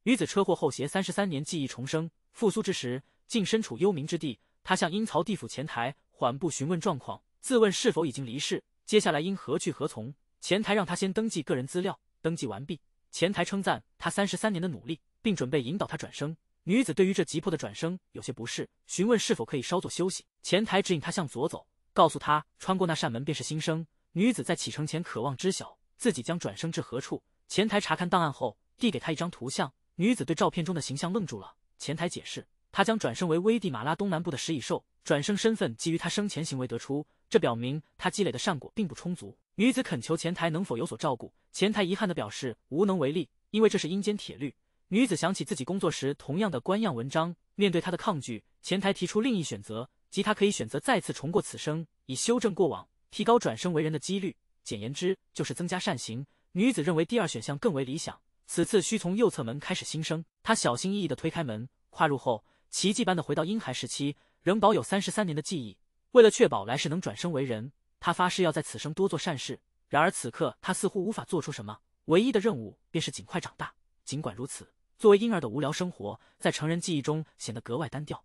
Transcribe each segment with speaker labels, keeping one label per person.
Speaker 1: 女子车祸后携33年记忆重生，复苏之时竟身处幽冥之地。她向阴曹地府前台缓步询问状况，自问是否已经离世，接下来应何去何从。前台让她先登记个人资料，登记完毕，前台称赞她33年的努力，并准备引导她转生。女子对于这急迫的转生有些不适，询问是否可以稍作休息。前台指引她向左走，告诉她穿过那扇门便是新生。女子在启程前渴望知晓自己将转生至何处。前台查看档案后，递给她一张图像。女子对照片中的形象愣住了。前台解释，她将转生为危地马拉东南部的食蚁兽，转生身份基于她生前行为得出，这表明她积累的善果并不充足。女子恳求前台能否有所照顾，前台遗憾地表示无能为力，因为这是阴间铁律。女子想起自己工作时同样的官样文章，面对她的抗拒，前台提出另一选择，即她可以选择再次重过此生，以修正过往，提高转生为人的几率。简言之，就是增加善行。女子认为第二选项更为理想，此次需从右侧门开始新生。她小心翼翼地推开门，跨入后，奇迹般地回到婴孩时期，仍保有33年的记忆。为了确保来世能转生为人，她发誓要在此生多做善事。然而此刻，她似乎无法做出什么，唯一的任务便是尽快长大。尽管如此，作为婴儿的无聊生活，在成人记忆中显得格外单调。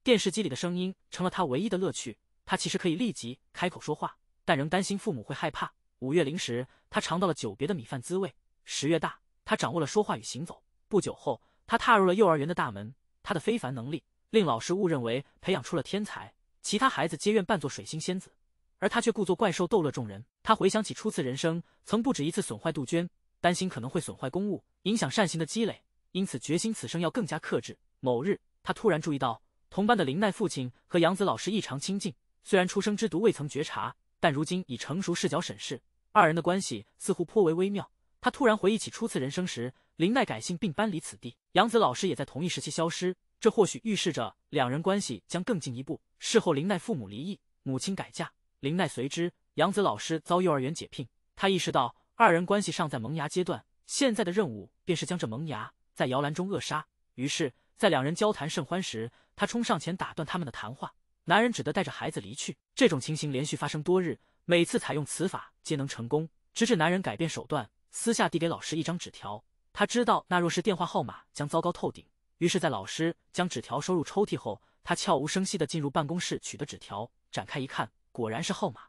Speaker 1: 电视机里的声音成了她唯一的乐趣。她其实可以立即开口说话，但仍担心父母会害怕。5月0时，她尝到了久别的米饭滋味。10月大，她掌握了说话与行走。不久后，她踏入了幼儿园的大门。她的非凡能力令老师误认为培养出了天才，其他孩子皆愿扮作水星仙子，而她却故作怪兽逗乐众人。她回想起初次人生，曾不止一次损坏杜鹃，担心可能会损坏公物，影响善行的积累，因此决心此生要更加克制。某日，她突然注意到同班的林奈父亲和杨子老师异常亲近，虽然出生之毒未曾觉察，但如今以成熟视角审视，二人的关系似乎颇为微妙。他突然回忆起初次人生时，林奈改姓并搬离此地，杨子老师也在同一时期消失，这或许预示着两人关系将更进一步。事后林奈父母离异，母亲改嫁，林奈随之，杨子老师遭幼儿园解聘。他意识到二人关系尚在萌芽阶段，现在的任务便是将这萌芽在摇篮中扼杀。于是，在两人交谈甚欢时，他冲上前打断他们的谈话，男人只得带着孩子离去。这种情形连续发生多日，每次采用此法皆能成功，直至男人改变手段，私下递给老师一张纸条。他知道那若是电话号码将糟糕透顶，于是在老师将纸条收入抽屉后，他悄无声息地进入办公室取得纸条，展开一看，果然是号码。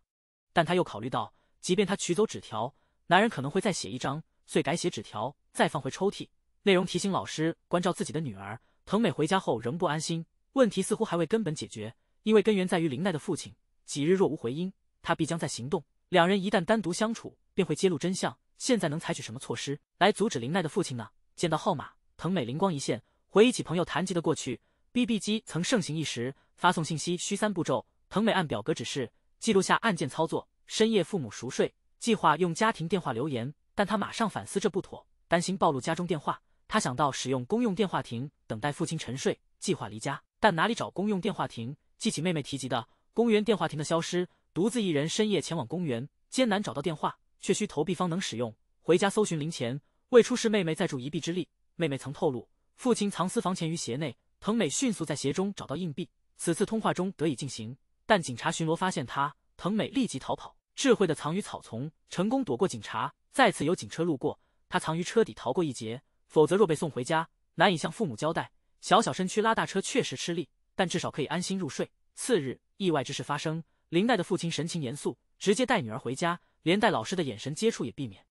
Speaker 1: 但他又考虑到，即便他取走纸条，男人可能会再写一张，遂改写纸条，再放回抽屉，内容提醒老师关照自己的女儿。藤美回家后仍不安心，问题似乎还未根本解决，因为根源在于林奈的父亲，几日若无回音，他必将再行动。两人一旦单独相处，便会揭露真相。现在能采取什么措施来阻止林奈的父亲呢？见到号码，藤美灵光一现，回忆起朋友谈及的过去。BB 机曾盛行一时，发送信息需3步骤。藤美按表格指示记录下按键操作。深夜父母熟睡，计划用家庭电话留言，但他马上反思这不妥，担心暴露家中电话。他想到使用公用电话亭等待父亲沉睡，计划离家，但哪里找公用电话亭？记起妹妹提及的公园电话亭的消失，独自一人深夜前往公园，艰难找到电话，却需投币方能使用。回家搜寻零钱，未出示妹妹再助一臂之力。妹妹曾透露，父亲藏私房钱于鞋内，藤美迅速在鞋中找到硬币，此次通话中得以进行。但警察巡逻发现他，藤美立即逃跑，智慧的藏于草丛，成功躲过警察。再次有警车路过，他藏于车底逃过一劫，否则若被送回家，难以向父母交代。小身躯拉大车确实吃力，但至少可以安心入睡。次日，意外之事发生，林奈的父亲神情严肃，直接带女儿回家，连带老师的眼神接触也避免。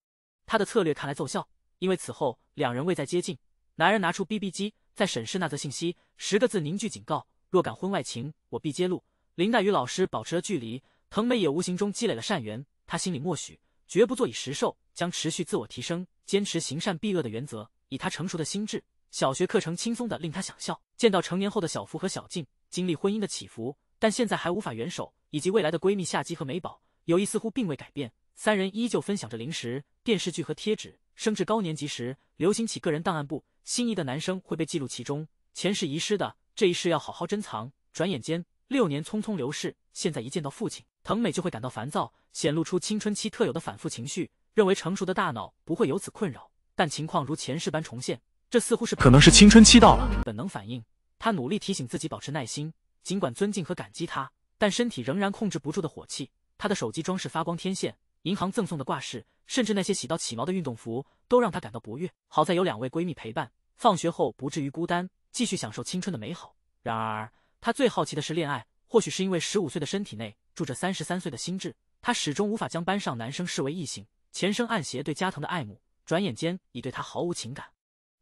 Speaker 1: 他的策略看来奏效，因为此后两人未再接近。男人拿出 BB 机，在审视那则信息，10个字凝聚警告：若敢婚外情，我必揭露。林奈与老师保持了距离，藤美也无形中积累了善缘。他心里默许，绝不做以食受，将持续自我提升，坚持行善避恶的原则。以他成熟的心智，小学课程轻松的令他想笑。见到成年后的小福和小静，经历婚姻的起伏，但现在还无法元首，以及未来的闺蜜夏姬和美宝，友谊似乎并未改变。三人依旧分享着零食、电视剧和贴纸。升至高年级时，流行起个人档案簿，心仪的男生会被记录其中，前世遗失的这一世要好好珍藏。转眼间6年匆匆流逝，现在一见到父亲，藤美就会感到烦躁，显露出青春期特有的反复情绪，认为成熟的大脑不会由此困扰，但情况如前世般重现，这似乎是
Speaker 2: 可能是青春期到了。
Speaker 1: 本能反应，他努力提醒自己保持耐心，尽管尊敬和感激他，但身体仍然控制不住的火气。他的手机装饰发光天线，银行赠送的挂饰，甚至那些洗到起毛的运动服，都让他感到不悦。好在有2位闺蜜陪伴，放学后不至于孤单，继续享受青春的美好。然而，他最好奇的是恋爱。或许是因为15岁的身体内住着33岁的心智，他始终无法将班上男生视为异性。前生暗携对加藤的爱慕，转眼间已对他毫无情感，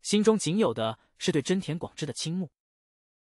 Speaker 1: 心中仅有的是对真田广之的倾慕。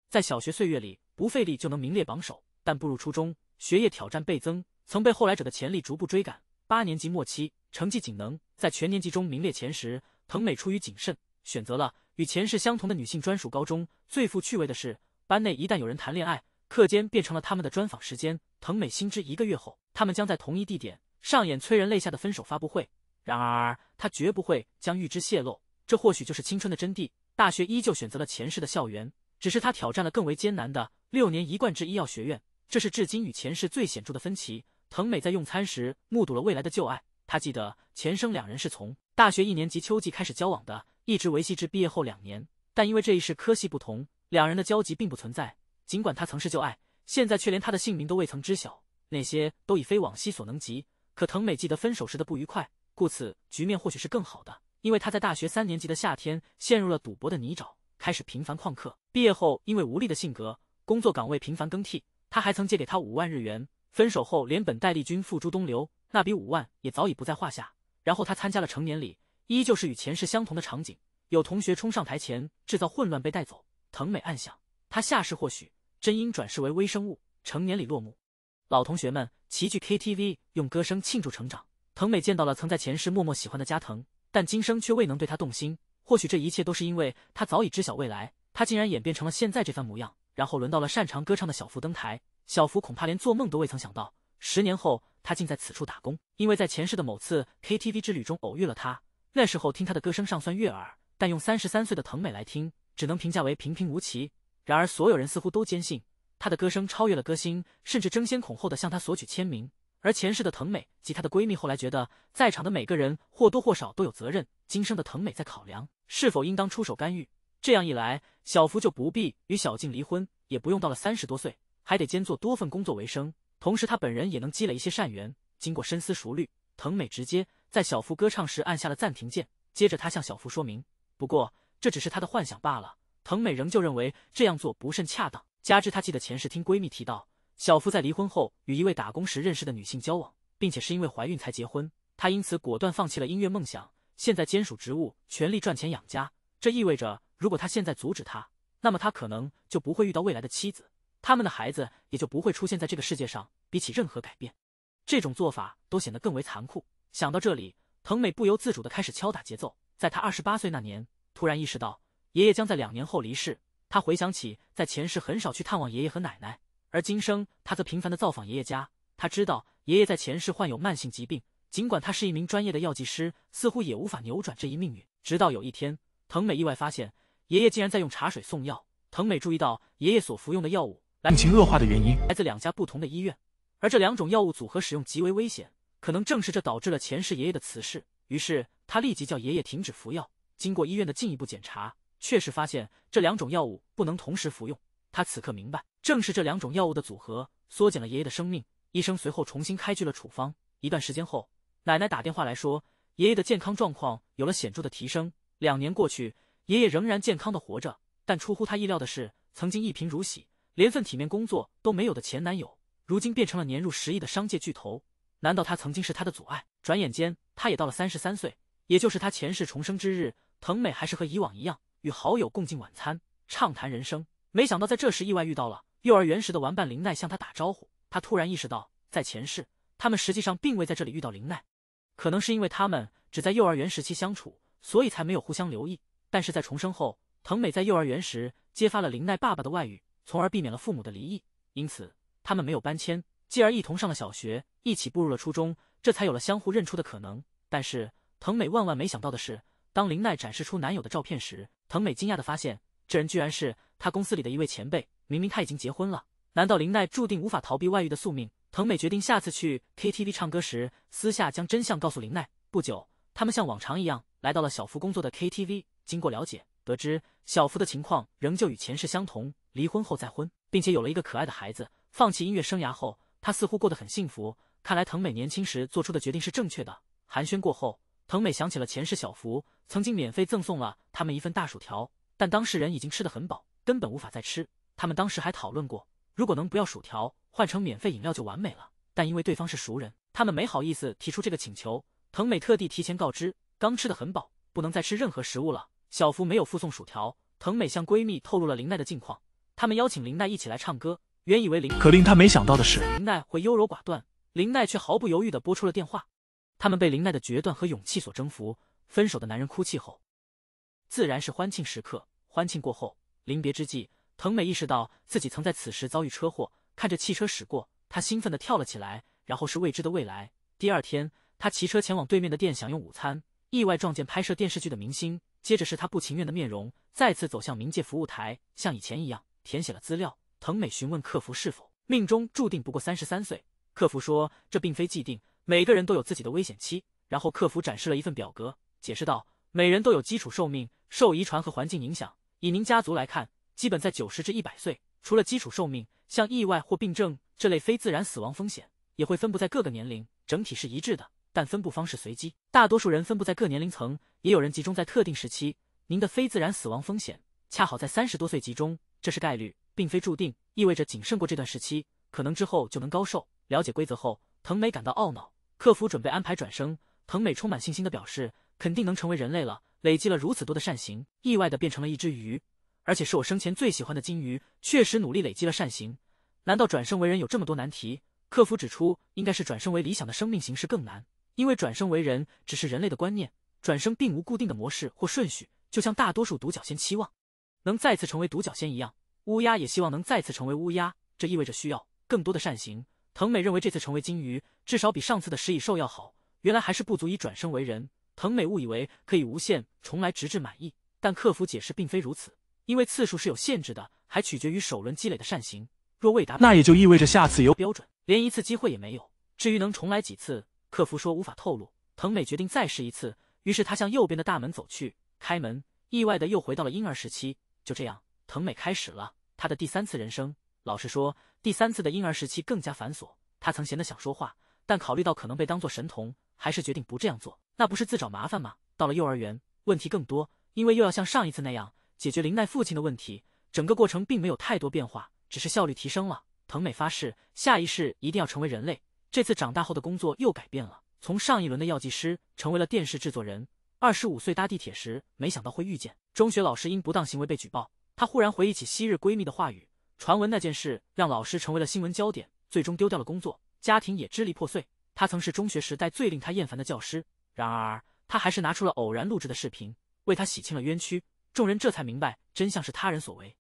Speaker 1: 在小学岁月里，不费力就能名列榜首，但步入初中，学业挑战倍增，曾被后来者的潜力逐步追赶。8年级末期，成绩仅能在全年级中名列前10。藤美出于谨慎，选择了与前世相同的女性专属高中。最富趣味的是，班内一旦有人谈恋爱，课间变成了他们的专访时间。藤美心知1个月后，他们将在同一地点上演催人泪下的分手发布会。然而，他绝不会将预知泄露，这或许就是青春的真谛。大学依旧选择了前世的校园，只是他挑战了更为艰难的6年一贯制医药学院，这是至今与前世最显著的分歧。藤美在用餐时目睹了未来的旧爱，他记得前生2人是从大学1年级秋季开始交往的，一直维系至毕业后2年。但因为这一世科系不同，2人的交集并不存在。尽管他曾是旧爱，现在却连他的姓名都未曾知晓，那些都已非往昔所能及。可藤美记得分手时的不愉快，故此局面或许是更好的，因为他在大学3年级的夏天陷入了赌博的泥沼，开始频繁旷课。毕业后，因为无力的性格，工作岗位频繁更替，他还曾借给他5万日元。分手后连本带利均付诸东流，那笔5万也早已不在话下。然后他参加了成年礼，依旧是与前世相同的场景，有同学冲上台前制造混乱被带走。藤美暗想，他下世或许真应转世为微生物。成年礼落幕，老同学们齐聚 KTV， 用歌声庆祝成长。藤美见到了曾在前世默默喜欢的加藤，但今生却未能对他动心。或许这一切都是因为他早已知晓未来，他竟然演变成了现在这番模样。然后轮到了擅长歌唱的小福登台，小福恐怕连做梦都未曾想到，10年后他竟在此处打工，因为在前世的某次 KTV 之旅中偶遇了他。那时候听他的歌声尚算悦耳，但用33岁的藤美来听，只能评价为平平无奇。然而所有人似乎都坚信他的歌声超越了歌星，甚至争先恐后的向他索取签名。而前世的藤美及她的闺蜜后来觉得，在场的每个人或多或少都有责任，今生的藤美在考量是否应当出手干预。这样一来，小福就不必与小静离婚，也不用到了30多岁还得兼做多份工作为生，同时他本人也能积累一些善缘。经过深思熟虑，藤美直接在小福歌唱时按下了暂停键，接着他向小福说明，不过这只是他的幻想罢了。藤美仍旧认为这样做不甚恰当，加之他记得前世听闺蜜提到，小福在离婚后与一位打工时认识的女性交往，并且是因为怀孕才结婚，他因此果断放弃了音乐梦想，现在兼属职务，全力赚钱养家。这意味着，如果他现在阻止他，那么他可能就不会遇到未来的妻子，他们的孩子也就不会出现在这个世界上。比起任何改变，这种做法都显得更为残酷。想到这里，藤美不由自主地开始敲打节奏。在他28岁那年，突然意识到爷爷将在2年后离世。他回想起在前世很少去探望爷爷和奶奶，而今生他则频繁地造访爷爷家。他知道爷爷在前世患有慢性疾病，尽管他是一名专业的药剂师，似乎也无法扭转这一命运。直到有一天，藤美意外发现爷爷竟然在用茶水送药。藤美注意到爷爷所服用的药物病情恶化的原因来自2家不同的医院，而这2种药物组合使用极为危险，可能正是这导致了前世爷爷的辞世。于是他立即叫爷爷停止服药。经过医院的进一步检查，确实发现这2种药物不能同时服用。他此刻明白，正是这2种药物的组合缩减了爷爷的生命。医生随后重新开具了处方。一段时间后，奶奶打电话来说，爷爷的健康状况有了显著的提升。2年过去，爷爷仍然健康的活着，但出乎他意料的是，曾经一贫如洗，连份体面工作都没有的前男友，如今变成了年入10亿的商界巨头。难道他曾经是他的阻碍？转眼间，他也到了33岁，也就是他前世重生之日。藤美还是和以往一样，与好友共进晚餐，畅谈人生。没想到在这时意外遇到了幼儿园时的玩伴林奈，向他打招呼。他突然意识到，在前世他们实际上并未在这里遇到林奈，可能是因为他们只在幼儿园时期相处，所以才没有互相留意。但是在重生后，藤美在幼儿园时揭发了林奈爸爸的外遇，从而避免了父母的离异，因此他们没有搬迁，继而一同上了小学，一起步入了初中，这才有了相互认出的可能。但是藤美万万没想到的是，当林奈展示出男友的照片时，藤美惊讶地发现，这人居然是他公司里的一位前辈。明明他已经结婚了，难道林奈注定无法逃避外遇的宿命？藤美决定下次去 KTV 唱歌时，私下将真相告诉林奈。不久，他们像往常一样来到了小福工作的 KTV。经过了解，得知小福的情况仍旧与前世相同，离婚后再婚，并且有了一个可爱的孩子。放弃音乐生涯后，他似乎过得很幸福。看来藤美年轻时做出的决定是正确的。寒暄过后，藤美想起了前世小福曾经免费赠送了他们一份大薯条，但当事人已经吃得很饱，根本无法再吃。他们当时还讨论过，如果能不要薯条，换成免费饮料就完美了。但因为对方是熟人，他们没好意思提出这个请求。藤美特地提前告知，刚吃得很饱，不能再吃任何食物了。小福没有附送薯条。藤美向闺蜜透露了林奈的近况，他们邀请林奈一起来唱歌。原以为
Speaker 2: 可令她没想到的是，
Speaker 1: 林奈会优柔寡断，林奈却毫不犹豫地拨出了电话。他们被林奈的决断和勇气所征服。分手的男人哭泣后，自然是欢庆时刻。欢庆过后，临别之际，藤美意识到自己曾在此时遭遇车祸，看着汽车驶过，她兴奋地跳了起来。然后是未知的未来。第二天，她骑车前往对面的店享用午餐，意外撞见拍摄电视剧的明星。接着是她不情愿的面容，再次走向冥界服务台，像以前一样填写了资料。藤美询问客服是否命中注定不过33岁，客服说这并非既定，每个人都有自己的危险期。然后客服展示了一份表格，解释道，每人都有基础寿命，受遗传和环境影响。以您家族来看，基本在90至100岁。除了基础寿命，像意外或病症这类非自然死亡风险也会分布在各个年龄，整体是一致的，但分布方式随机，大多数人分布在各年龄层，也有人集中在特定时期。您的非自然死亡风险恰好在30多岁集中，这是概率，并非注定，意味着谨慎过这段时期，可能之后就能高寿。了解规则后，藤美感到懊恼。客服准备安排转生，藤美充满信心地表示，肯定能成为人类了。累积了如此多的善行，意外地变成了一只鱼，而且是我生前最喜欢的金鱼，确实努力累积了善行。难道转生为人有这么多难题？客服指出，应该是转生为理想的生命形式更难，因为转生为人只是人类的观念，转生并无固定的模式或顺序，就像大多数独角仙期望能再次成为独角仙一样，乌鸦也希望能再次成为乌鸦，这意味着需要更多的善行。藤美认为这次成为金鱼，至少比上次的食蚁兽要好，原来还是不足以转生为人。藤美误以为可以无限重来直至满意，但客服解释并非如此，因为次数是有限制的，还取决于首轮积累的善行，若未达，
Speaker 2: 那也就意味着下次有
Speaker 1: 标准，连一次机会也没有。至于能重来几次，客服说无法透露。藤美决定再试一次，于是她向右边的大门走去，开门，意外的又回到了婴儿时期。就这样，藤美开始了她的第3次人生。老实说，第3次的婴儿时期更加繁琐，她曾闲得想说话，但考虑到可能被当作神童，还是决定不这样做，那不是自找麻烦吗？到了幼儿园，问题更多，因为又要像上一次那样解决林奈父亲的问题，整个过程并没有太多变化，只是效率提升了。藤美发誓，下一世一定要成为人类。这次长大后的工作又改变了，从上一轮的药剂师成为了电视制作人。25岁搭地铁时，没想到会遇见中学老师因不当行为被举报，她忽然回忆起昔日闺蜜的话语，传闻那件事让老师成为了新闻焦点，最终丢掉了工作，家庭也支离破碎。他曾是中学时代最令他厌烦的教师，然而他还是拿出了偶然录制的视频，为他洗清了冤屈。众人这才明白真相是他人所为，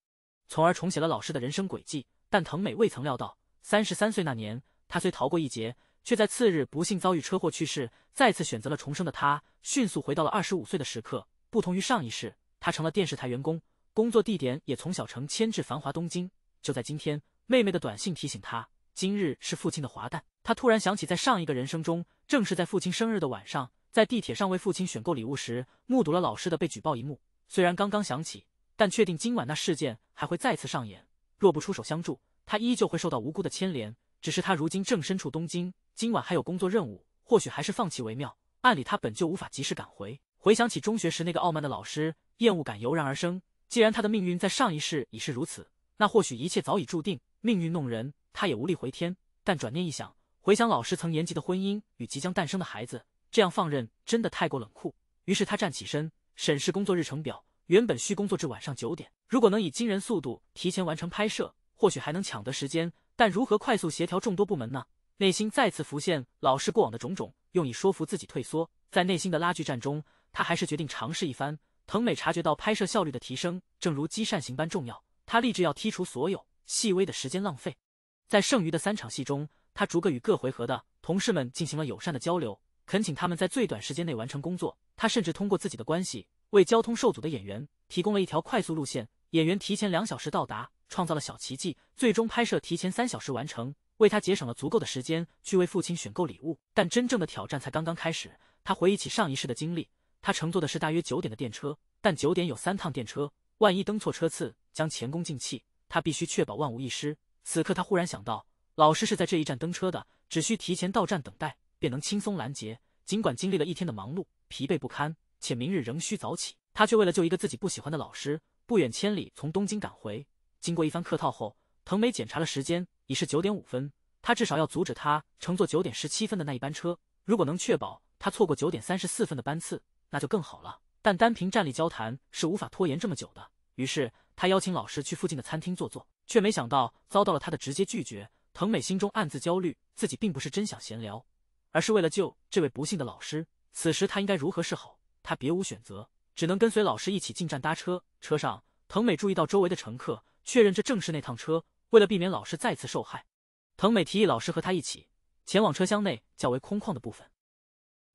Speaker 1: 从而重写了老师的人生轨迹。但藤美未曾料到，33岁那年，他虽逃过一劫，却在次日不幸遭遇车祸去世。再次选择了重生的他，迅速回到了25岁的时刻。不同于上一世，他成了电视台员工，工作地点也从小城迁至繁华东京。就在今天，妹妹的短信提醒他，今日是父亲的华诞。他突然想起，在上一个人生中，正是在父亲生日的晚上，在地铁上为父亲选购礼物时，目睹了老师的被举报一幕。虽然刚刚想起，但确定今晚那事件还会再次上演。若不出手相助，他依旧会受到无辜的牵连。只是他如今正身处东京，今晚还有工作任务，或许还是放弃为妙。按理他本就无法及时赶回。回想起中学时那个傲慢的老师，厌恶感油然而生。既然他的命运在上一世已是如此，那或许一切早已注定。命运弄人，他也无力回天。但转念一想，回想老师曾言及的婚姻与即将诞生的孩子，这样放任真的太过冷酷。于是他站起身，审视工作日程表，原本需工作至晚上9点，如果能以惊人速度提前完成拍摄，或许还能抢得时间。但如何快速协调众多部门呢？内心再次浮现老师过往的种种，用以说服自己退缩。在内心的拉锯战中，他还是决定尝试一番。藤美察觉到拍摄效率的提升正如积善行般重要，他立志要剔除所有细微的时间浪费。在剩余的3场戏中，他逐个与各回合的同事们进行了友善的交流，恳请他们在最短时间内完成工作。他甚至通过自己的关系，为交通受阻的演员提供了一条快速路线，演员提前2小时到达，创造了小奇迹，最终拍摄提前3小时完成，为他节省了足够的时间去为父亲选购礼物。但真正的挑战才刚刚开始。他回忆起上一世的经历，他乘坐的是大约9点的电车，但9点有3趟电车，万一登错车次将前功尽弃，他必须确保万无一失。此刻他忽然想到，老师是在这一站登车的，只需提前到站等待，便能轻松拦截。尽管经历了一天的忙碌，疲惫不堪，且明日仍需早起，他却为了救一个自己不喜欢的老师，不远千里从东京赶回。经过一番客套后，藤美检查了时间，已是9点5分。他至少要阻止他乘坐9点17分的那一班车，如果能确保他错过9点34分的班次，那就更好了。但单凭站立交谈是无法拖延这么久的，于是他邀请老师去附近的餐厅坐坐，却没想到遭到了他的直接拒绝。藤美心中暗自焦虑，自己并不是真想闲聊，而是为了救这位不幸的老师。此时他应该如何是好？他别无选择，只能跟随老师一起进站搭车。车上，藤美注意到周围的乘客，确认这正是那趟车。为了避免老师再次受害，藤美提议老师和他一起前往车厢内较为空旷的部分。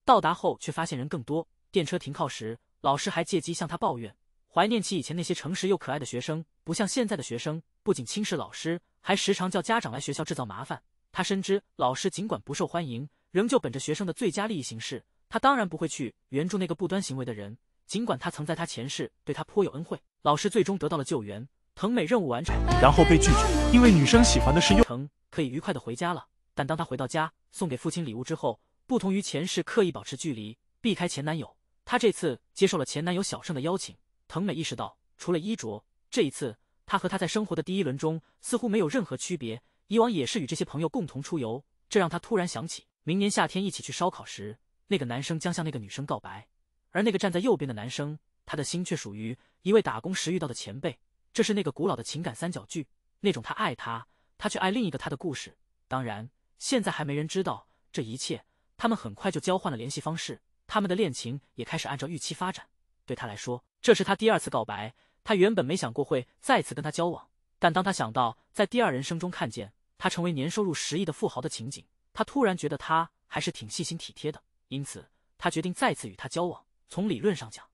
Speaker 1: 到达后却发现人更多，电车停靠时，老师还借机向他抱怨，怀念起以前那些诚实又可爱的学生，不像现在的学生，不仅轻视老师，还时常叫家长来学校制造麻烦。他深知老师尽管不受欢迎，仍旧本着学生的最佳利益行事，他当然不会去援助那个不端行为的人，尽管他曾在他前世对他颇有恩惠。老师最终得到了救援，藤美任务完成，
Speaker 2: 然后被拒绝，因为女生喜欢的是幼
Speaker 1: 成，可以愉快的回家了。但当他回到家，送给父亲礼物之后，不同于前世刻意保持距离，避开前男友，他这次接受了前男友小盛的邀请。藤美意识到，除了衣着，这一次他和他在生活的第一轮中似乎没有任何区别，以往也是与这些朋友共同出游，这让他突然想起明年夏天一起去烧烤时，那个男生将向那个女生告白，而那个站在右边的男生，他的心却属于一位打工时遇到的前辈。这是那个古老的情感三角剧，那种他爱他，他却爱另一个他的故事。当然，现在还没人知道这一切。他们很快就交换了联系方式，他们的恋情也开始按照预期发展。对他来说，这是他第2次告白。他原本没想过会再次跟他交往，但当他想到在第二人生中看见他成为年收入10亿的富豪的情景，他突然觉得他还是挺细心体贴的。因此，他决定再次与他交往。从理论上讲，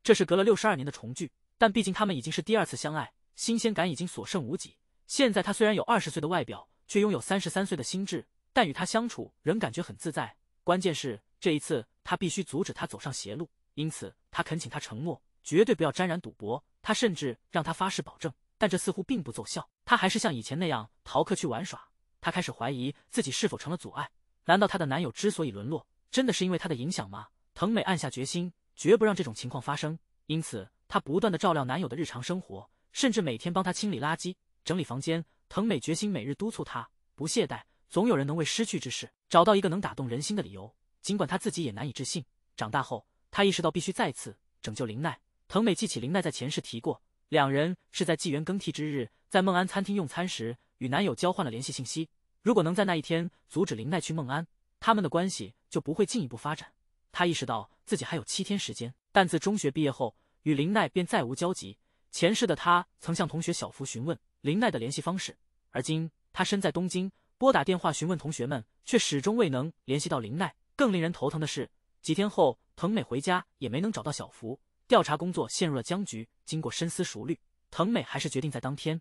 Speaker 1: 这是隔了62年的重聚，但毕竟他们已经是第2次相爱，新鲜感已经所剩无几。现在他虽然有20岁的外表，却拥有33岁的心智，但与他相处仍感觉很自在。关键是这一次他必须阻止他走上邪路，因此他恳请他承诺绝对不要沾染赌博。他甚至让他发誓保证，但这似乎并不奏效，他还是像以前那样逃课去玩耍。他开始怀疑自己是否成了阻碍，难道她的男友之所以沦落，真的是因为他的影响吗？藤美暗下决心，绝不让这种情况发生，因此她不断地照料男友的日常生活，甚至每天帮他清理垃圾、整理房间。藤美决心每日督促他不懈怠，总有人能为失去之事找到一个能打动人心的理由，尽管他自己也难以置信。长大后，他意识到必须再次拯救林奈。藤美记起林奈在前世提过，两人是在纪元更替之日，在孟安餐厅用餐时与男友交换了联系信息。如果能在那一天阻止林奈去孟安，他们的关系就不会进一步发展。他意识到自己还有7天时间，但自中学毕业后，与林奈便再无交集。前世的他曾向同学小福询问林奈的联系方式，而今他身在东京，拨打电话询问同学们，却始终未能联系到林奈。更令人头疼的是，几天后藤美回家也没能找到小福，调查工作陷入了僵局。经过深思熟虑，藤美还是决定在当天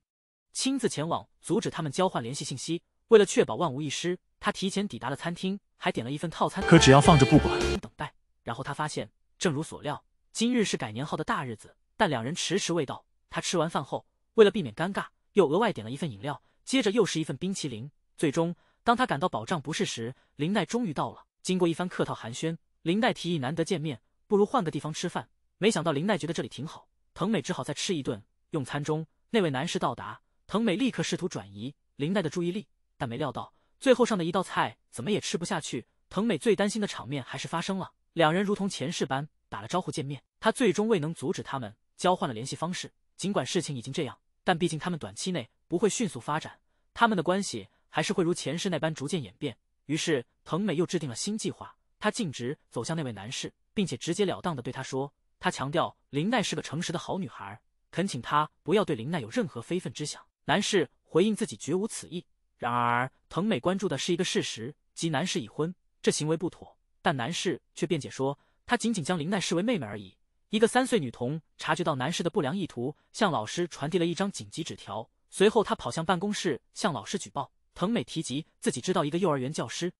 Speaker 1: 亲自前往阻止他们交换联系信息。为了确保万无一失，他提前抵达了餐厅，还点了一份套餐，
Speaker 2: 可只要放着不管，
Speaker 1: 等待。然后他发现，正如所料，今日是改年后的大日子，但两人迟迟未到。他吃完饭后，为了避免尴尬，又额外点了一份饮料，接着又是一份冰淇淋。最终，当他感到保障不适时，林奈终于到了。经过一番客套寒暄，林奈提议难得见面，不如换个地方吃饭。没想到林奈觉得这里挺好，藤美只好再吃一顿。用餐中，那位男士到达，藤美立刻试图转移林奈的注意力，但没料到最后上的一道菜怎么也吃不下去。藤美最担心的场面还是发生了，两人如同前世般打了招呼见面。他最终未能阻止他们交换了联系方式，尽管事情已经这样，但毕竟他们短期内不会迅速发展，他们的关系还是会如前世那般逐渐演变。于是藤美又制定了新计划，她径直走向那位男士，并且直截了当地对他说，她强调林奈是个诚实的好女孩，恳请他不要对林奈有任何非分之想。男士回应自己绝无此意。然而藤美关注的是一个事实，即男士已婚，这行为不妥，但男士却辩解说，他仅仅将林奈视为妹妹而已。一个3岁女童察觉到男士的不良意图，向老师传递了一张紧急纸条，随后他跑向办公室向老师举报。藤美提及自己知道一个幼儿园教师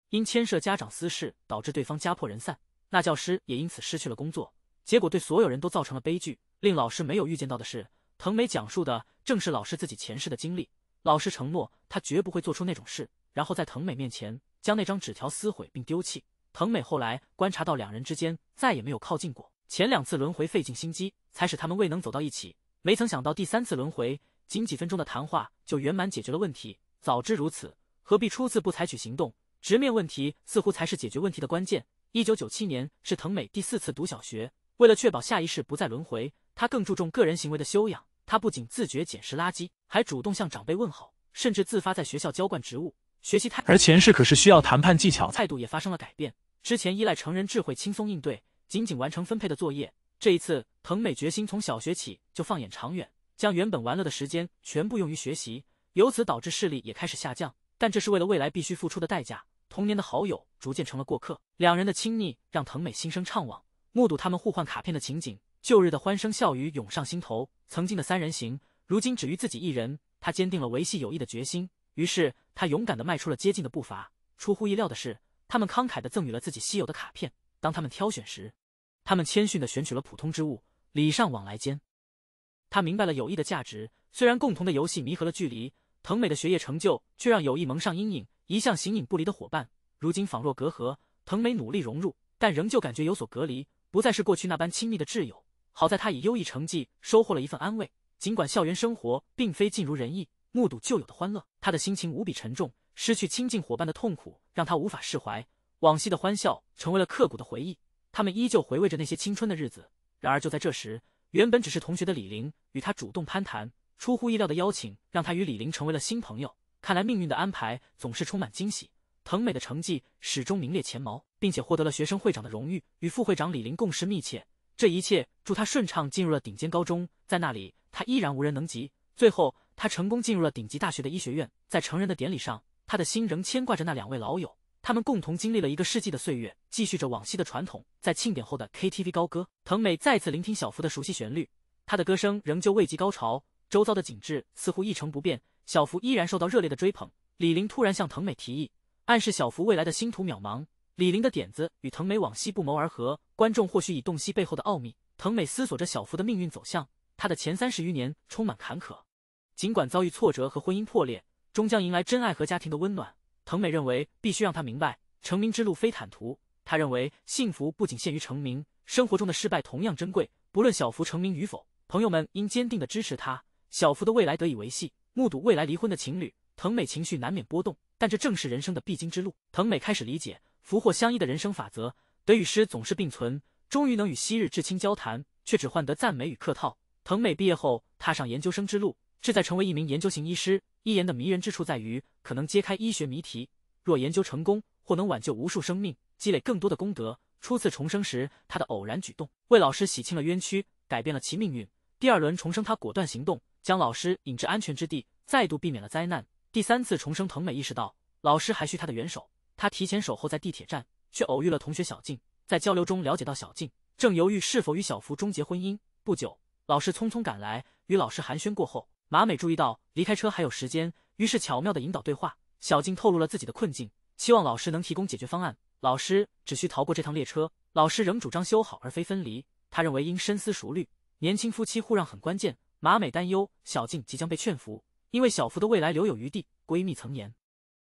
Speaker 1: 因牵涉家长私事导致对方家破人散，那教师也因此失去了工作，结果对所有人都造成了悲剧。令老师没有预见到的是，藤美讲述的正是老师自己前世的经历。老师承诺他绝不会做出那种事，然后在藤美面前将那张纸条撕毁并丢弃。藤美后来观察到两人之间再也没有靠近过，前2次轮回费尽心机，才使他们未能走到一起。没曾想到第3次轮回，仅几分钟的谈话就圆满解决了问题。早知如此，何必出自不采取行动？直面问题似乎才是解决问题的关键。1997年是藤美第4次读小学，为了确保下一世不再轮回，她更注重个人行为的修养。她不仅自觉捡拾垃圾，还主动向长辈问好，甚至自发在学校浇灌植物。学习
Speaker 2: 而前世可是需要谈判技巧，
Speaker 1: 态度也发生了改变。之前依赖成人智慧轻松应对，仅仅完成分配的作业，这一次藤美决心从小学起就放眼长远，将原本玩乐的时间全部用于学习，由此导致视力也开始下降。但这是为了未来必须付出的代价。童年的好友逐渐成了过客，两人的亲昵让藤美心生怅惘。目睹他们互换卡片的情景，旧日的欢声笑语涌上心头。曾经的3人行，如今只余自己一人。他坚定了维系友谊的决心，于是他勇敢地迈出了接近的步伐。出乎意料的是，他们慷慨地赠予了自己稀有的卡片。当他们挑选时，他们谦逊地选取了普通之物，礼尚往来间，他明白了友谊的价值。虽然共同的游戏弥合了距离，藤美的学业成就却让友谊蒙上阴影。一向形影不离的伙伴，如今仿若隔阂。藤美努力融入，但仍旧感觉有所隔离，不再是过去那般亲密的挚友。好在他以优异成绩收获了一份安慰，尽管校园生活并非尽如人意，目睹旧友的欢乐，他的心情无比沉重。失去亲近伙伴的痛苦让他无法释怀，往昔的欢笑成为了刻骨的回忆。他们依旧回味着那些青春的日子。然而就在这时，原本只是同学的李玲与他主动攀谈，出乎意料的邀请让他与李玲成为了新朋友。看来命运的安排总是充满惊喜。藤美的成绩始终名列前茅，并且获得了学生会长的荣誉，与副会长李玲共事密切。这一切助他顺畅进入了顶尖高中，在那里他依然无人能及。最后他成功进入了顶级大学的医学院。在成人的典礼上，他的心仍牵挂着那2位老友，他们共同经历了1个世纪的岁月，继续着往昔的传统。在庆典后的 KTV 高歌，藤美再次聆听小福的熟悉旋律，他的歌声仍旧未及高潮，周遭的景致似乎一成不变，小福依然受到热烈的追捧。李玲突然向藤美提议，暗示小福未来的星途渺茫。李玲的点子与藤美往昔不谋而合，观众或许已洞悉背后的奥秘。藤美思索着小福的命运走向，他的前30余年充满坎坷，尽管遭遇挫折和婚姻破裂，终将迎来真爱和家庭的温暖。藤美认为必须让他明白，成名之路非坦途。他认为幸福不仅限于成名，生活中的失败同样珍贵。不论小福成名与否，朋友们应坚定地支持他，小福的未来得以维系。目睹未来离婚的情侣，藤美情绪难免波动，但这正是人生的必经之路。藤美开始理解福祸相依的人生法则，得与失总是并存。终于能与昔日至亲交谈，却只换得赞美与客套。藤美毕业后踏上研究生之路，志在成为一名研究型医师。医研的迷人之处在于可能揭开医学谜题，若研究成功，或能挽救无数生命，积累更多的功德。初次重生时，他的偶然举动为老师洗清了冤屈，改变了其命运。第2轮重生，他果断行动，将老师引至安全之地，再度避免了灾难。第3次重生，藤美意识到老师还需他的援手，他提前守候在地铁站，却偶遇了同学小静。在交流中了解到小静正犹豫是否与小福终结婚姻。不久，老师匆匆赶来，与老师寒暄过后，马美注意到离开车还有时间，于是巧妙地引导对话。小静透露了自己的困境，期望老师能提供解决方案。老师只需逃过这趟列车。老师仍主张修好而非分离，他认为应深思熟虑，年轻夫妻互让很关键。马美担忧小静即将被劝服，因为小福的未来留有余地。闺蜜曾言，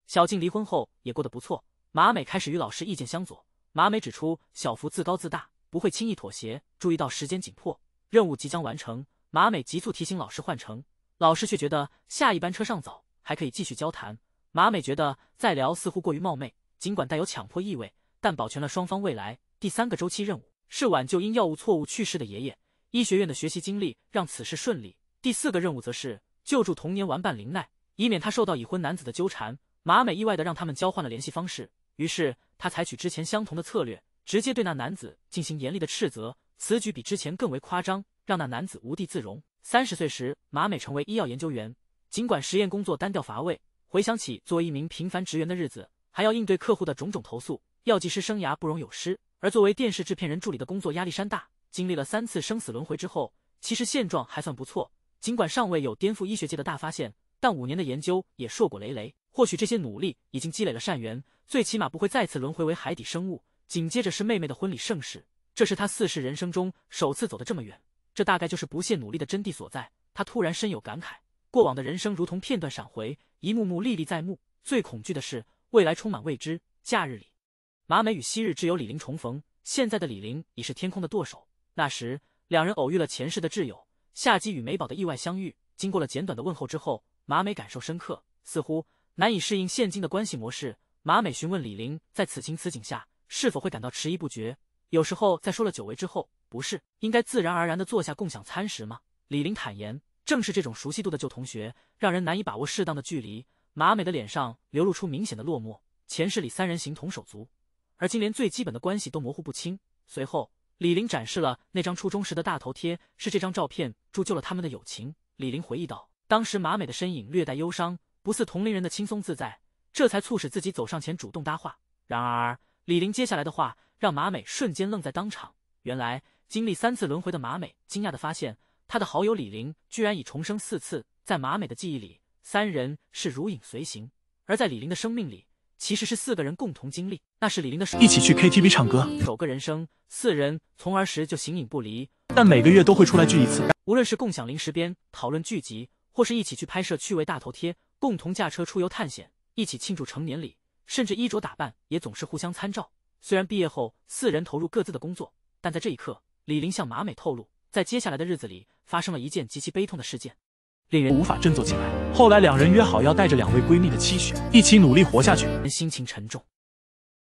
Speaker 1: 小静离婚后也过得不错。马美开始与老师意见相左。马美指出小福自高自大，不会轻易妥协。注意到时间紧迫，任务即将完成，马美急促提醒老师换乘，老师却觉得下一班车尚早，还可以继续交谈。马美觉得再聊似乎过于冒昧，尽管带有强迫意味，但保全了双方未来。第3个周期任务是挽救因药物错误去世的爷爷。医学院的学习经历让此事顺利。第4个任务则是救助童年玩伴林奈，以免他受到已婚男子的纠缠。马美意外地让他们交换了联系方式，于是他采取之前相同的策略，直接对那男子进行严厉的斥责。此举比之前更为夸张，让那男子无地自容。30岁时，马美成为医药研究员，尽管实验工作单调乏味，回想起作为一名平凡职员的日子，还要应对客户的种种投诉，药剂师生涯不容有失。而作为电视制片人助理的工作压力山大，经历了3次生死轮回之后，其实现状还算不错。尽管尚未有颠覆医学界的大发现，但5年的研究也硕果累累。或许这些努力已经积累了善缘，最起码不会再次轮回为海底生物。紧接着是妹妹的婚礼盛事，这是他4世人生中首次走得这么远，这大概就是不懈努力的真谛所在。他突然深有感慨，过往的人生如同片段闪回，一幕幕历历在目。最恐惧的是未来充满未知。假日里，马美与昔日挚友李玲重逢，现在的李玲已是天空的舵手。那时，2人偶遇了前世的挚友，夏姬与美宝的意外相遇，经过了简短的问候之后，马美感受深刻，似乎难以适应现今的关系模式。马美询问李玲，在此情此景下是否会感到迟疑不决？有时候在说了久违之后，不是应该自然而然地坐下共享餐食吗？李玲坦言，正是这种熟悉度的旧同学，让人难以把握适当的距离。马美的脸上流露出明显的落寞。前世里三人形同手足，而今连最基本的关系都模糊不清。随后，李玲展示了那张初中时的大头贴，是这张照片铸就了他们的友情。李玲回忆道，当时马美的身影略带忧伤，不似同龄人的轻松自在，这才促使自己走上前主动搭话。然而，李玲接下来的话让马美瞬间愣在当场。原来，经历3次轮回的马美惊讶地发现，她的好友李玲居然已重生4次。在马美的记忆里，3人是如影随形，而在李玲的生命里，其实是4个人共同经历。那是李玲的
Speaker 2: 一起去 KTV 唱歌，
Speaker 1: 首个人生，4人从儿时就形影不离，
Speaker 2: 但每个月都会出来聚一次。
Speaker 1: 无论是共享零食边讨论剧集，或是一起去拍摄趣味大头贴，共同驾车出游探险，一起庆祝成年礼，甚至衣着打扮也总是互相参照。虽然毕业后4人投入各自的工作，但在这一刻，李玲向马美透露，在接下来的日子里发生了一件极其悲痛的事件，
Speaker 2: 令人无法振作起来。后来2人约好要带着2位闺蜜的期许，一起努力活下去。
Speaker 1: 心情沉重。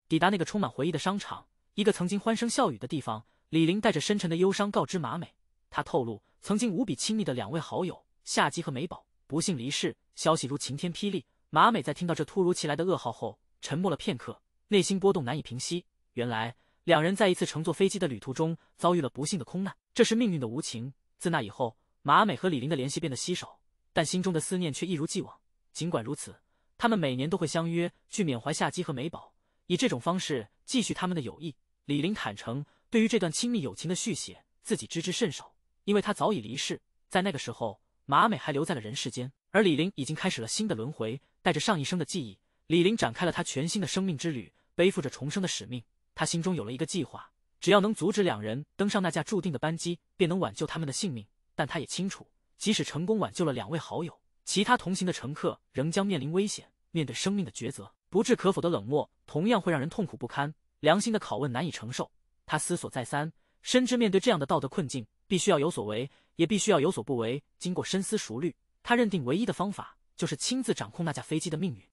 Speaker 1: 抵达那个充满回忆的商场，一个曾经欢声笑语的地方，李玲带着深沉的忧伤告知马美，她透露曾经无比亲密的2位好友夏姬和美宝不幸离世，消息如晴天霹雳。马美在听到这突如其来的噩耗后，沉默了片刻，内心波动难以平息。原来2人在一次乘坐飞机的旅途中遭遇了不幸的空难，这是命运的无情。自那以后，马美和李玲的联系变得稀少，但心中的思念却一如既往。尽管如此，他们每年都会相约去缅怀夏姬和美宝，以这种方式继续他们的友谊。李玲坦诚，对于这段亲密友情的续写，自己知之甚少，因为她早已离世。在那个时候，马美还留在了人世间，而李玲已经开始了新的轮回。带着上一生的记忆，李玲展开了她全新的生命之旅，背负着重生的使命。她心中有了一个计划，只要能阻止2人登上那架注定的班机，便能挽救他们的性命。但她也清楚，即使成功挽救了2位好友，其他同行的乘客仍将面临危险。面对生命的抉择，不置可否的冷漠同样会让人痛苦不堪，良心的拷问难以承受。他思索再三，深知面对这样的道德困境，必须要有所为，也必须要有所不为。经过深思熟虑，他认定唯一的方法就是亲自掌控那架飞机的命运，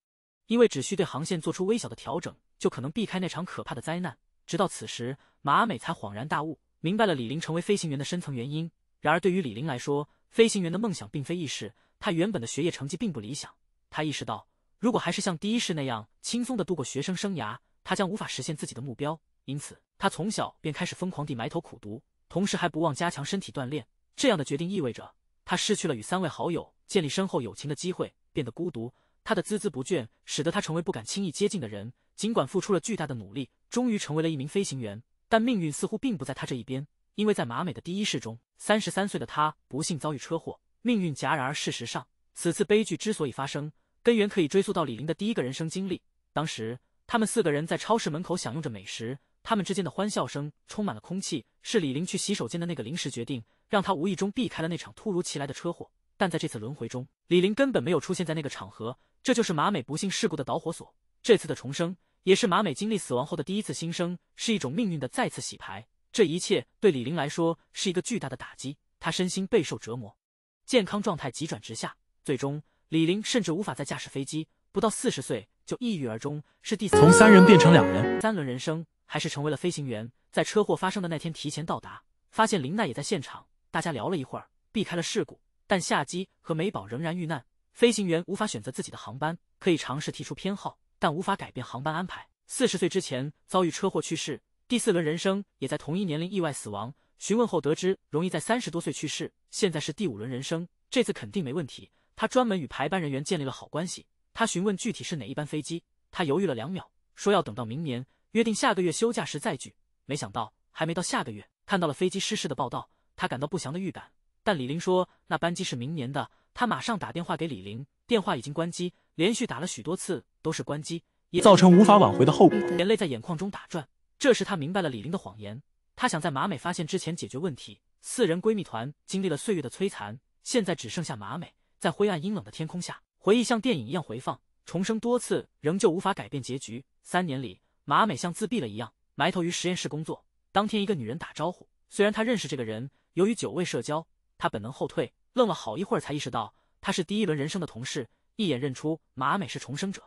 Speaker 1: 因为只需对航线做出微小的调整，就可能避开那场可怕的灾难。直到此时，马美才恍然大悟，明白了李玲成为飞行员的深层原因。然而对于李玲来说，飞行员的梦想并非易事，她原本的学业成绩并不理想。她意识到，如果还是像第一世那样轻松地度过学生生涯，她将无法实现自己的目标。因此，她从小便开始疯狂地埋头苦读，同时还不忘加强身体锻炼。这样的决定意味着，她失去了与3位好友建立深厚友情的机会，变得孤独。她的孜孜不倦使得她成为不敢轻易接近的人。尽管付出了巨大的努力，终于成为了一名飞行员，但命运似乎并不在她这一边。因为在马美的第一世中，33岁的她不幸遭遇车祸，命运戛然而事实上，此次悲剧之所以发生，根源可以追溯到李玲的第一个人生经历。当时，他们4个人在超市门口享用着美食，他们之间的欢笑声充满了空气。是李玲去洗手间的那个临时决定，让她无意中避开了那场突如其来的车祸。但在这次轮回中，李玲根本没有出现在那个场合，这就是马美不幸事故的导火索。这次的重生，也是马美经历死亡后的第一次新生，是一种命运的再次洗牌。这一切对李玲来说是一个巨大的打击，她身心备受折磨，健康状态急转直下。最终，李玲甚至无法再驾驶飞机，不到40岁就抑郁而终，是第
Speaker 2: 从3人变成2人。
Speaker 1: 3轮人生，还是成为了飞行员。在车祸发生的那天提前到达，发现林奈也在现场，大家聊了一会儿，避开了事故。但夏姬和美宝仍然遇难，飞行员无法选择自己的航班，可以尝试提出偏好，但无法改变航班安排。40岁之前遭遇车祸去世，第4轮人生也在同一年龄意外死亡。询问后得知，容易在30多岁去世，现在是第5轮人生，这次肯定没问题。他专门与排班人员建立了好关系。他询问具体是哪一班飞机，他犹豫了2秒，说要等到明年，约定下个月休假时再聚。没想到还没到下个月，看到了飞机失事的报道，他感到不祥的预感。但李玲说那班机是明年的，他马上打电话给李玲，电话已经关机，连续打了许多次都是关机，也
Speaker 2: 造成无法挽回的后果。
Speaker 1: 眼泪在眼眶中打转。这时他明白了李玲的谎言，他想在马美发现之前解决问题。4人闺蜜团经历了岁月的摧残，现在只剩下马美，在灰暗阴冷的天空下，回忆像电影一样回放，重生多次仍旧无法改变结局。3年里，马美像自闭了一样，埋头于实验室工作。当天一个女人打招呼，虽然她认识这个人，由于久未社交，他本能后退，愣了好一会儿才意识到他是第一轮人生的同事，一眼认出马美是重生者。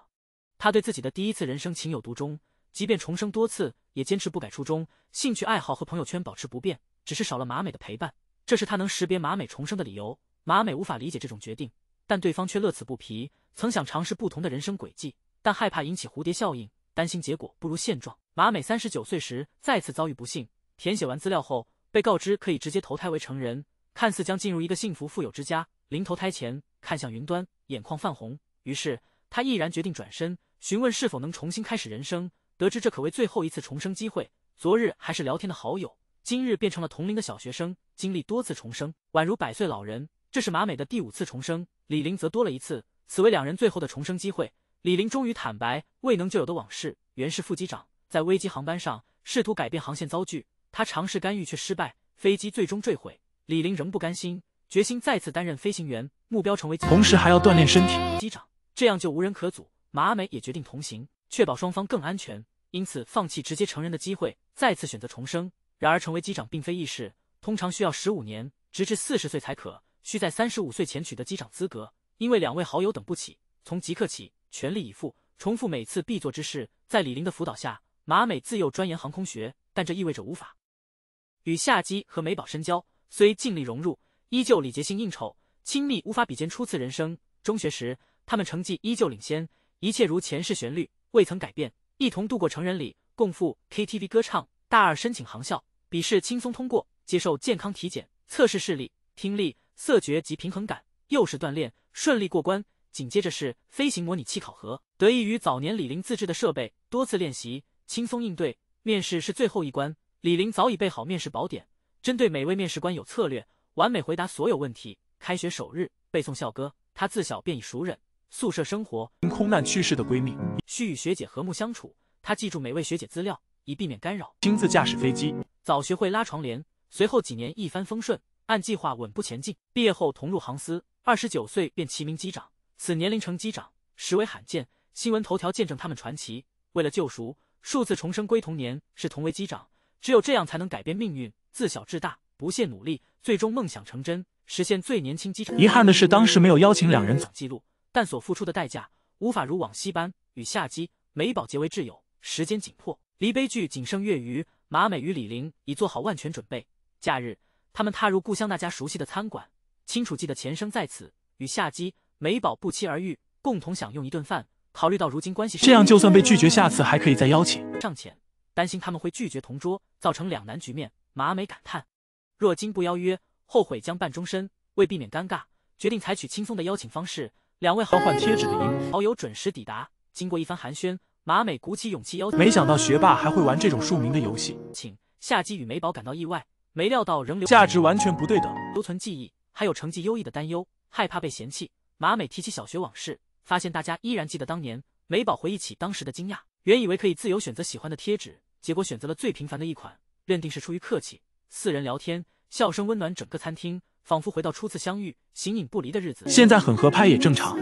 Speaker 1: 他对自己的第一次人生情有独钟，即便重生多次，也坚持不改初衷，兴趣爱好和朋友圈保持不变，只是少了马美的陪伴，这是他能识别马美重生的理由。马美无法理解这种决定，但对方却乐此不疲，曾想尝试不同的人生轨迹，但害怕引起蝴蝶效应，担心结果不如现状。马美39岁时再次遭遇不幸，填写完资料后被告知可以直接投胎为成人，看似将进入一个幸福富有之家。临投胎前看向云端，眼眶泛红，于是他毅然决定转身，询问是否能重新开始人生。得知这可为最后一次重生机会，昨日还是聊天的好友，今日变成了同龄的小学生，经历多次重生，宛如100岁老人。这是马美的第5次重生，李玲则多了1次，此为两人最后的重生机会。李玲终于坦白未能救有的往事，原是副机长在危机航班上试图改变航线遭拒，他尝试干预却失败，飞机最终坠毁。李玲仍不甘心，决心再次担任飞行员，目标成为
Speaker 2: 同时还要锻炼身体。
Speaker 1: 机长，这样就无人可阻。马美也决定同行，确保双方更安全，因此放弃直接成人的机会，再次选择重生。然而成为机长并非易事，通常需要15年，直至40岁才可，需在35岁前取得机长资格。因为2位好友等不起，从即刻起全力以赴，重复每次必做之事。在李玲的辅导下，马美自幼钻研航空学，但这意味着无法与夏姬和美宝深交，虽尽力融入，依旧礼节性应酬，亲密无法比肩初次人生。中学时，他们成绩依旧领先，一切如前世旋律，未曾改变，一同度过成人礼，共赴 KTV 歌唱。大2申请航校，笔试轻松通过，接受健康体检，测试视力、听力、色觉及平衡感，又是锻炼，顺利过关。紧接着是飞行模拟器考核，得益于早年李玲自制的设备，多次练习，轻松应对。面试是最后一关，李玲早已备好面试宝典，针对每位面试官有策略，完美回答所有问题。开学首日背诵校歌，她自小便已熟稔。宿舍生活，
Speaker 2: 空难去世的闺蜜
Speaker 1: 需与学姐和睦相处，她记住每位学姐资料，以避免干扰。
Speaker 2: 亲自驾驶飞机，
Speaker 1: 早学会拉床帘，随后几年一帆风顺，按计划稳步前进。毕业后同入航司，29岁便齐名机长，此年龄成机长实为罕见，新闻头条见证他们传奇。为了救赎，数次重生归同年，是同为机长，只有这样才能改变命运。自小至大，不懈努力，最终梦想成真，实现最年轻机长。
Speaker 2: 遗憾的是，当时没有邀请两人走
Speaker 1: 记录，但所付出的代价无法如往昔般与夏姬、美宝结为挚友。时间紧迫，离悲剧仅剩月余，马美与李玲已做好万全准备。假日，他们踏入故乡那家熟悉的餐馆，清楚记得前生在此，与夏姬、美宝不期而遇，共同享用一顿饭。考虑到如今关系，
Speaker 2: 这样就算被拒绝，下次还可以再邀请。
Speaker 1: 尚浅，担心他们会拒绝同桌，造成两难局面。马美感叹：若今不邀约，后悔将伴终身。为避免尴尬，决定采取轻松的邀请方式。两位
Speaker 2: 交换贴纸的
Speaker 1: 好友准时抵达，经过一番寒暄，马美鼓起勇气邀请。
Speaker 2: 没想到学霸还会玩这种庶民的游戏。
Speaker 1: 夏姬与美宝感到意外，没料到仍留
Speaker 2: 价值完全不对等，
Speaker 1: 留存记忆，还有成绩优异的担忧，害怕被嫌弃。马美提起小学往事，发现大家依然记得当年。美宝回忆起当时的惊讶，原以为可以自由选择喜欢的贴纸，结果选择了最平凡的一款，认定是出于客气。4人聊天，笑声温暖整个餐厅，仿佛回到初次相遇、形影不离的日子。
Speaker 2: 现在很合拍也正常。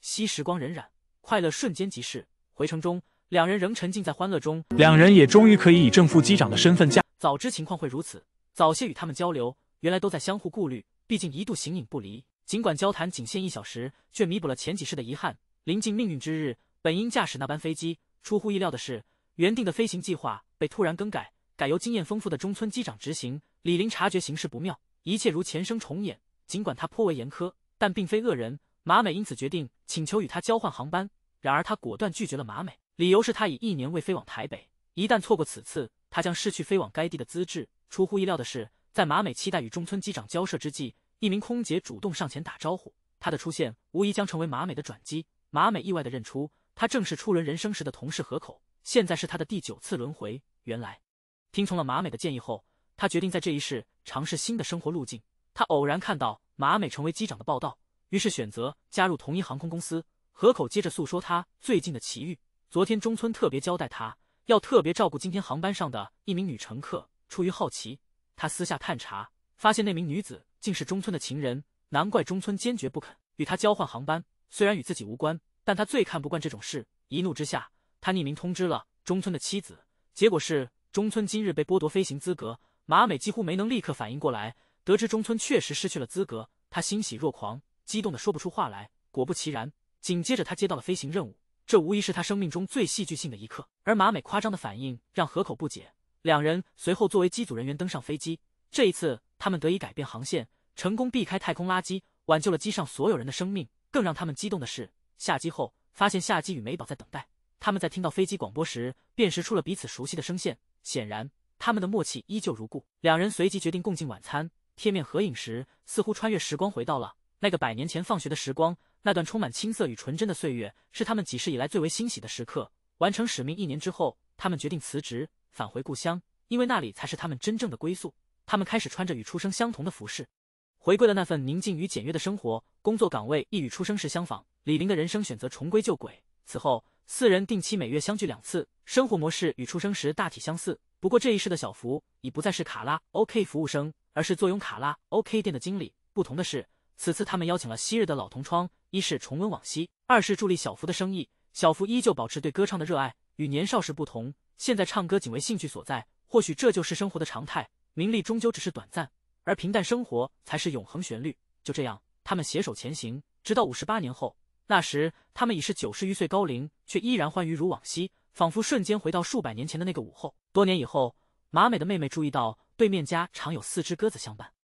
Speaker 1: 惜时光荏苒，快乐瞬间即逝。回程中，两人仍沉浸在欢乐中，
Speaker 2: 两人也终于可以以正副机长的身份驾。
Speaker 1: 早知情况会如此，早些与他们交流，原来都在相互顾虑，毕竟一度形影不离。尽管交谈仅限1小时，却弥补了前几世的遗憾。临近命运之日，本应驾驶那班飞机，出乎意料的是，原定的飞行计划被突然更改，改由经验丰富的中村机长执行。李玲察觉形势不妙，一切如前生重演。尽管他颇为严苛，但并非恶人。马美因此决定请求与他交换航班，然而他果断拒绝了马美，理由是他已1年未飞往台北，一旦错过此次，他将失去飞往该地的资质。出乎意料的是，在马美期待与中村机长交涉之际，一名空姐主动上前打招呼，他的出现无疑将成为马美的转机。马美意外地认出，他正是初轮人生时的同事河口，现在是他的第9次轮回。原来，听从了马美的建议后，他决定在这一世尝试新的生活路径。他偶然看到马美成为机长的报道，于是选择加入同一航空公司。河口接着诉说他最近的奇遇。昨天中村特别交代他，要特别照顾今天航班上的一名女乘客。出于好奇，他私下探查，发现那名女子竟是中村的情人，难怪中村坚决不肯与他交换航班。虽然与自己无关，但他最看不惯这种事。一怒之下，他匿名通知了中村的妻子，结果是中村今日被剥夺飞行资格。马美几乎没能立刻反应过来，得知中村确实失去了资格，他欣喜若狂，激动得说不出话来。果不其然，紧接着他接到了飞行任务，这无疑是他生命中最戏剧性的一刻。而马美夸张的反应让河口不解，两人随后作为机组人员登上飞机。这一次，他们得以改变航线，成功避开太空垃圾，挽救了机上所有人的生命。更让他们激动的是，下机后发现夏姬与美宝在等待。他们在听到飞机广播时，辨识出了彼此熟悉的声线，显然他们的默契依旧如故。两人随即决定共进晚餐，贴面合影时，似乎穿越时光回到了那个100年前放学的时光。那段充满青涩与纯真的岁月，是他们几世以来最为欣喜的时刻。完成使命1年之后，他们决定辞职，返回故乡，因为那里才是他们真正的归宿。他们开始穿着与出生相同的服饰，回归了那份宁静与简约的生活，工作岗位亦与出生时相仿。李林的人生选择重归旧轨，此后4人定期每月相聚2次，生活模式与出生时大体相似。不过这一世的小福已不再是卡拉 OK 服务生，而是坐拥卡拉 OK 店的经理。不同的是，此次他们邀请了昔日的老同窗，一是重温往昔，二是助力小福的生意。小福依旧保持对歌唱的热爱，与年少时不同，现在唱歌仅为兴趣所在。或许这就是生活的常态，名利终究只是短暂，而平淡生活才是永恒旋律。就这样，他们携手前行，直到58年后。那时他们已是90余岁高龄，却依然欢愉如往昔，仿佛瞬间回到数百年前的那个午后。多年以后，马美的妹妹注意到对面家常有4只鸽子相伴。